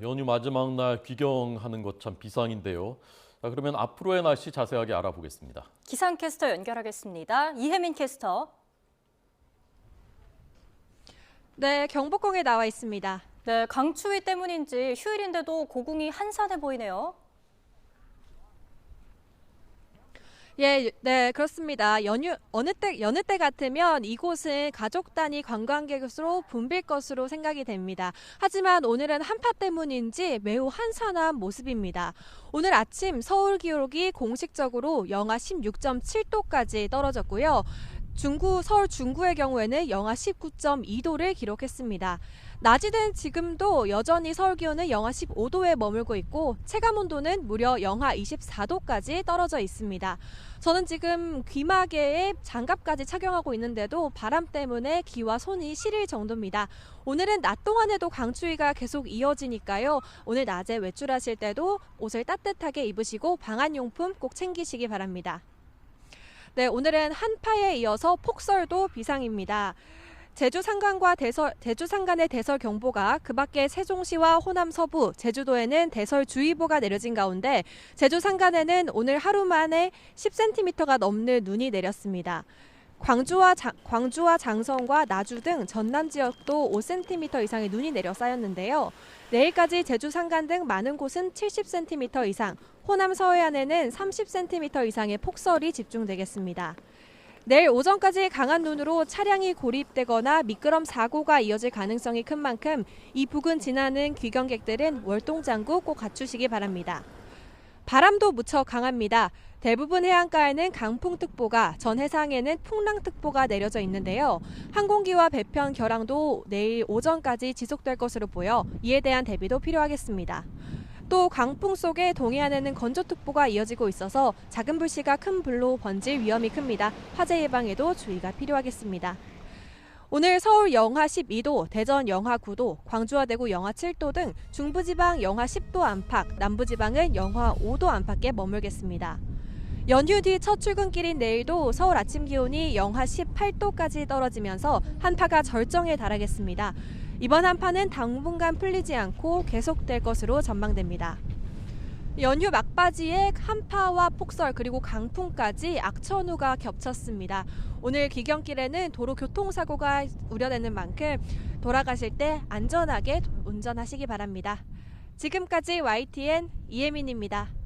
연휴 마지막 날 귀경하는 것 참 비상인데요. 자, 그러면 앞으로의 날씨 자세하게 알아보겠습니다. 기상캐스터 연결하겠습니다. 이혜민 캐스터. 네, 경복궁에 나와 있습니다. 네, 강추위 때문인지 휴일인데도 고궁이 한산해 보이네요. 예, 네, 그렇습니다. 여느 때 같으면 이곳은 가족 단위 관광객으로 붐빌 것으로 생각이 됩니다. 하지만 오늘은 한파 때문인지 매우 한산한 모습입니다. 오늘 아침 서울 기록이 공식적으로 영하 16.7도까지 떨어졌고요. 서울 중구의 경우에는 영하 19.2도를 기록했습니다. 낮이든 지금도 여전히 서울 기온은 영하 15도에 머물고 있고 체감 온도는 무려 영하 24도까지 떨어져 있습니다. 저는 지금 귀마개에 장갑까지 착용하고 있는데도 바람 때문에 귀와 손이 시릴 정도입니다. 오늘은 낮 동안에도 강추위가 계속 이어지니까요. 오늘 낮에 외출하실 때도 옷을 따뜻하게 입으시고 방한용품 꼭 챙기시기 바랍니다. 네, 오늘은 한파에 이어서 폭설도 비상입니다. 제주 산간의 대설 경보가 그밖에 세종시와 호남 서부, 제주도에는 대설 주의보가 내려진 가운데 제주 산간에는 오늘 하루 만에 10cm가 넘는 눈이 내렸습니다. 광주와 장성과 나주 등 전남 지역도 5cm 이상의 눈이 내려 쌓였는데요. 내일까지 제주 산간 등 많은 곳은 70cm 이상, 호남 서해안에는 30cm 이상의 폭설이 집중되겠습니다. 내일 오전까지 강한 눈으로 차량이 고립되거나 미끄럼 사고가 이어질 가능성이 큰 만큼 이 부근 지나는 귀경객들은 월동장구 꼭 갖추시기 바랍니다. 바람도 무척 강합니다. 대부분 해안가에는 강풍특보가, 전 해상에는 풍랑특보가 내려져 있는데요. 항공기와 배편 결항도 내일 오전까지 지속될 것으로 보여 이에 대한 대비도 필요하겠습니다. 또 강풍 속에 동해안에는 건조특보가 이어지고 있어서 작은 불씨가 큰 불로 번질 위험이 큽니다. 화재 예방에도 주의가 필요하겠습니다. 오늘 서울 영하 12도, 대전 영하 9도, 광주와 대구 영하 7도 등 중부지방 영하 10도 안팎, 남부지방은 영하 5도 안팎에 머물겠습니다. 연휴 뒤 첫 출근길인 내일도 서울 아침 기온이 영하 18도까지 떨어지면서 한파가 절정에 달하겠습니다. 이번 한파는 당분간 풀리지 않고 계속될 것으로 전망됩니다. 연휴 막바지에 한파와 폭설 그리고 강풍까지 악천후가 겹쳤습니다. 오늘 귀경길에는 도로 교통사고가 우려되는 만큼 돌아가실 때 안전하게 운전하시기 바랍니다. 지금까지 YTN 이혜민입니다.